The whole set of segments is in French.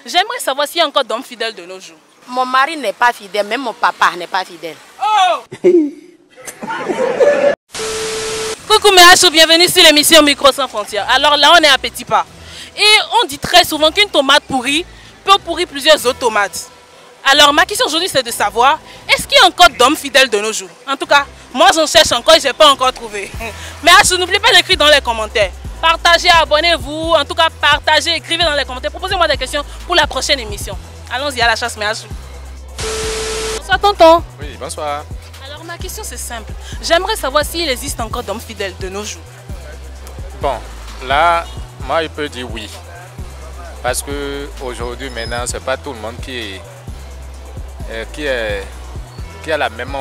J'aimerais savoir s'il y a encore d'hommes fidèles de nos jours. Mon mari n'est pas fidèle, même mon papa n'est pas fidèle. Oh! Coucou mes Hachou, bienvenue sur l'émission Micro sans frontières. Alors là, on est à petits pas. Et on dit très souvent qu'une tomate pourrie peut pourrir plusieurs autres tomates. Alors ma question aujourd'hui, c'est de savoir, est-ce qu'il y a encore d'hommes fidèles de nos jours? En tout cas, moi j'en cherche encore et je n'ai pas encore trouvé. Mais Hachou, n'oubliez pas d'écrire dans les commentaires. Partagez, abonnez-vous, en tout cas partagez, écrivez dans les commentaires. Proposez-moi des questions pour la prochaine émission. Allons-y à la chasse mes Hachou. Bonsoir tonton. Oui, bonsoir. Alors ma question c'est simple. J'aimerais savoir s'il existe encore d'hommes fidèles de nos jours. Bon, là, moi je peux dire oui. Parce que aujourd'hui, maintenant, c'est pas tout le monde qui a le même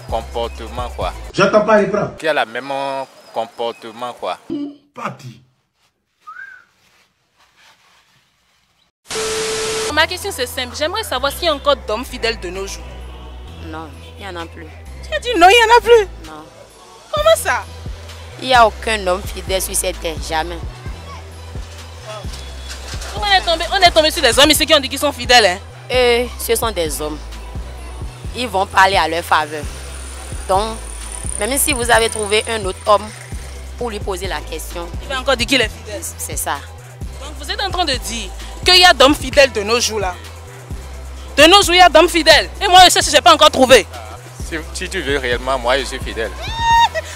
comportement, quoi. J'entends pas les bras. Qui a le même comportement, quoi. Papi. Ma question c'est simple. J'aimerais savoir s'il y a encore d'hommes fidèles de nos jours. Non, il n'y en a plus. Tu as dit non, il n'y en a plus. Non. Comment ça? Il n'y a aucun homme fidèle sur cette terre, jamais. On est tombé sur des hommes ici qui ont dit qu'ils sont fidèles. Hein? Et ce sont des hommes. Ils vont parler à leur faveur. Donc, même si vous avez trouvé un autre homme pour lui poser la question, Il va encore dire qu'il est fidèle. c'est ça. Donc vous êtes en train de dire qu'il y a d'hommes fidèles de nos jours là. De nos jours, il y a d'hommes fidèles. Et moi, je sais que je n'ai pas encore trouvé. Si tu veux réellement, moi je suis fidèle.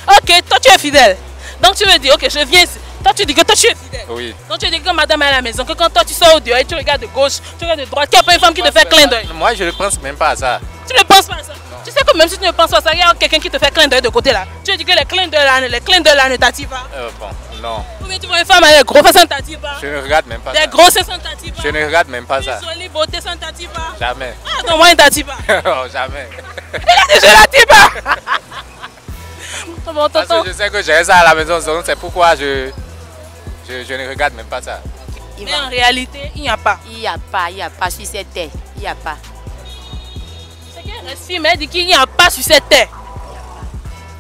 Ok, toi tu es fidèle. Donc tu veux dire, ok, je viens ici. Toi tu dis que toi tu es fidèle. Oui. Donc tu dis que quand madame est à la maison, que quand toi tu sors au dehors et tu regardes de gauche, tu regardes de droite, qu'il n'y a pas une femme qui te fait clin d'œil. Moi je ne pense même pas à ça. Tu ne penses pas à ça? Tu sais que même si tu ne penses pas à ça, il y a quelqu'un qui te fait clin d'œil de côté là. Tu dis que les clins d'œil là ne t'attirent pas. Bon, non. Ou bien tu vois une femme avec des gros fesses, ça ne t'attire pas. Je ne regarde même pas Des ça. grosses fesses, ça ne t'attire pas. Je ne regarde même pas ça. Une jolie beauté, ça ne t'attire pas. Jamais. Ah, donc moi, il ne t'attire pas. Oh, jamais. Il a dit, je ne l'attire pas. Bon, Parce tonton. que je sais que j'ai ça à la maison, donc c'est pourquoi je ne regarde même pas ça. Mais en réalité, il n'y a pas. Il n'y a pas sur cette terre. Il n'y a pas. C'est qu'elle reste fille, mais elle dit qu'il n'y a pas sur cette terre.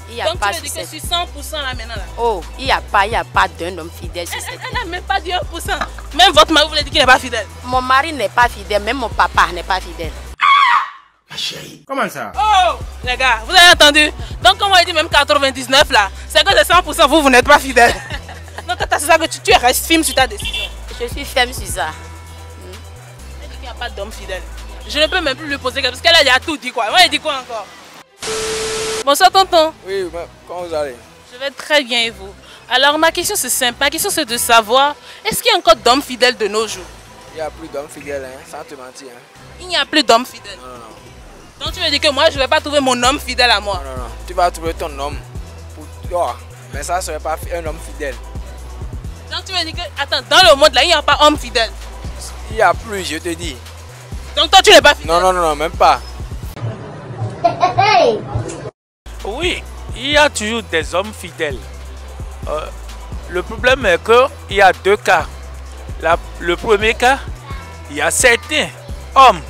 Il n'y a Donc pas tu veux sur dire que cette je suis 100% là maintenant là. Oh, il n'y a pas d'un homme fidèle sur cette terre. Elle n'a même pas dit 1%. Même votre mari voulait dire qu'il n'est pas fidèle. Mon mari n'est pas fidèle, même mon papa n'est pas fidèle. Ma chérie. Comment ça? Oh, les gars, vous avez entendu? Donc, comme on dit même 99 là, c'est que c'est 100%, vous n'êtes pas fidèle. Donc, c'est ça que tu restes firme sur ta décision. Je suis ferme sur ça. Elle dit qu'il n'y a pas d'homme fidèle. Je ne peux même plus lui poser parce qu'elle a déjà tout dit quoi. Moi, elle dit quoi encore? Bonsoir, tonton. Oui, comment vous allez? Je vais très bien et vous? Alors, ma question c'est simple. Ma question c'est de savoir, est-ce qu'il y a encore d'hommes fidèles de nos jours? Il n'y a plus d'hommes fidèles, hein, sans te mentir. Hein. Il n'y a plus d'hommes fidèles. Non, non, Donc, tu veux dire que moi, je ne vais pas trouver mon homme fidèle à moi? non, non, non. Tu vas trouver ton homme pour toi, mais ça ne serait pas un homme fidèle. Donc, tu veux dire que, attends, dans le monde là, il n'y a pas homme fidèle. Il n'y a plus, je te dis. Donc, toi, tu n'es pas fidèle? Non, non, non, non, même pas. Oui, il y a toujours des hommes fidèles. Le problème est qu'il y a deux cas. Le premier cas, il y a certains hommes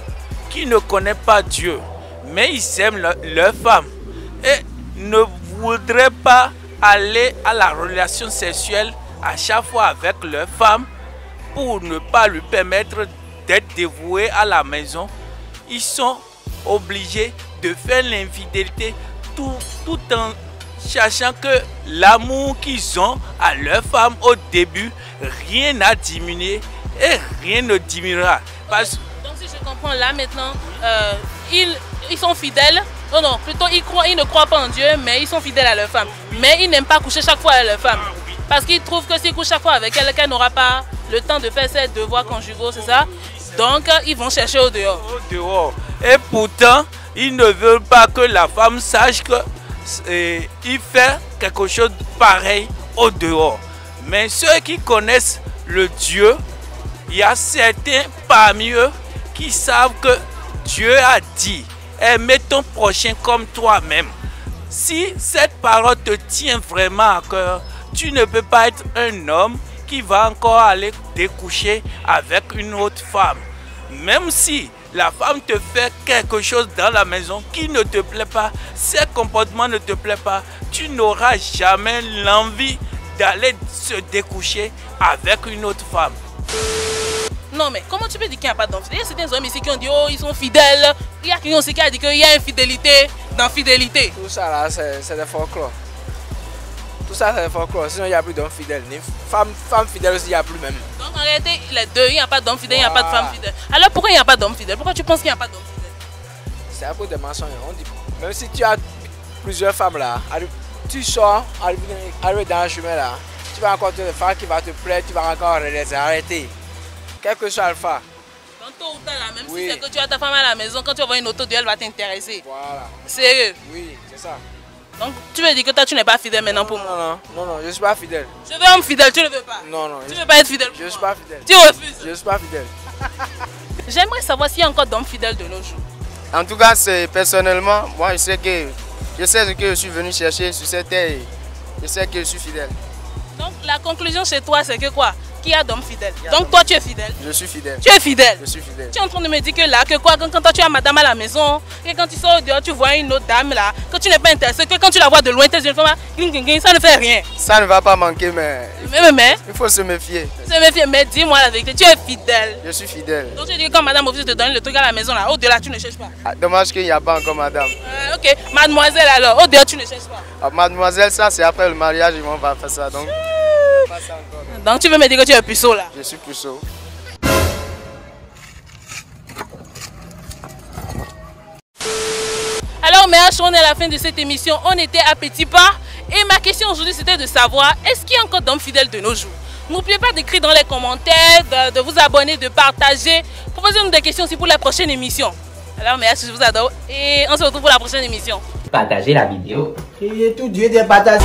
qui ne connaissent pas Dieu, mais ils aiment leur femme et ne voudraient pas aller à la relation sexuelle à chaque fois avec leur femme pour ne pas lui permettre d'être dévoués à la maison. Ils sont obligés de faire l'infidélité tout en sachant que l'amour qu'ils ont à leur femme au début, rien n'a diminué et rien ne diminuera. Donc si je comprends là maintenant, ils sont fidèles. Non, non, plutôt ils ne croient pas en Dieu, mais ils sont fidèles à leur femme. Mais ils n'aiment pas coucher chaque fois avec leur femme. Parce qu'ils trouvent que s'ils couchent chaque fois avec elle, qu'elle n'aura pas le temps de faire ses devoirs conjugaux, c'est ça? Donc ils vont chercher au dehors. Au dehors. Et pourtant, ils ne veulent pas que la femme sache qu'il fait quelque chose de pareil au dehors. Mais ceux qui connaissent le Dieu, il y a certains parmi eux qui savent que Dieu a dit « Aime ton prochain comme toi-même ». Si cette parole te tient vraiment à cœur, tu ne peux pas être un homme qui va encore aller découcher avec une autre femme. Même si la femme te fait quelque chose dans la maison qui ne te plaît pas, ses comportements ne te plaisent pas, tu n'auras jamais l'envie d'aller se découcher avec une autre femme. Non, mais comment tu peux dire qu'il n'y a pas d'hommes fidèles? Il y a certains hommes ici qui ont dit, oh, ils sont fidèles. Il y a quelqu'un aussi qui a dit qu'il y a infidélité dans fidélité. Tout ça là, c'est des folklore. Tout ça, c'est des folklore. Sinon, il n'y a plus d'hommes fidèles. Femmes fidèles aussi, il n'y a plus même. Donc, en réalité, les deux, il n'y a pas d'hommes fidèles, il n'y a pas de femmes fidèles. Alors, pourquoi il n'y a pas d'hommes fidèles? Pourquoi tu penses qu'il n'y a pas d'hommes fidèles? C'est à cause des mensonges. On dit, même si tu as plusieurs femmes là, tu sors, arrivé dans le chemin là, tu vas rencontrer une femme qui va te plaire, tu vas encore arrêter. Quel que soit le fa. Donc, tôt ou tard, là, même Oui. si c'est que tu as ta femme à la maison, quand tu vas voir une auto elle va t'intéresser. Voilà. Sérieux? Oui, c'est ça. Donc, tu veux dire que toi, tu n'es pas fidèle maintenant pour moi? Non, je ne suis pas fidèle. Je veux homme fidèle, tu ne veux pas? Non, Tu ne veux pas être fidèle? je ne suis pas fidèle. Tu refuses? Je ne suis pas fidèle. J'aimerais savoir s'il y a encore d'hommes fidèles de nos jours. En tout cas, personnellement, moi je sais ce que je suis venu chercher sur cette terre. Je sais que je suis fidèle. Donc la conclusion chez toi c'est que quoi? Qu'il y a d'hommes fidèles. Donc toi tu es fidèle. Je suis fidèle. Tu es fidèle. Je suis fidèle. Tu es en train de me dire que là, que quoi, quand toi tu as madame à la maison, que quand tu sors dehors tu vois une autre dame là, que tu n'es pas intéressé, que quand tu la vois de loin, tes yeux font ça ne fait rien. Ça ne va pas manquer, mais Mais il faut se méfier. mais dis-moi la vérité, tu es fidèle. Je suis fidèle. Donc tu dis que quand madame refuse de te donner le truc à la maison là, au-delà tu ne cherches pas. Ah, dommage qu'il n'y a pas encore madame. Ok, mademoiselle alors, au-delà tu ne cherches pas. Ah, mademoiselle, ça c'est après le mariage, ils vont faire ça. Donc, pas ça encore. Donc tu veux me dire que tu es puceau là? Je suis puceau. Alors Méache, on est à la fin de cette émission, on était à petits pas et ma question aujourd'hui c'était de savoir est-ce qu'il y a encore d'hommes fidèles de nos jours? N'oubliez pas d'écrire dans les commentaires, de vous abonner, de partager, proposez-nous des questions aussi pour la prochaine émission. Alors Méache, je vous adore et on se retrouve pour la prochaine émission. Partagez la vidéo. Et tout Dieu des batailles.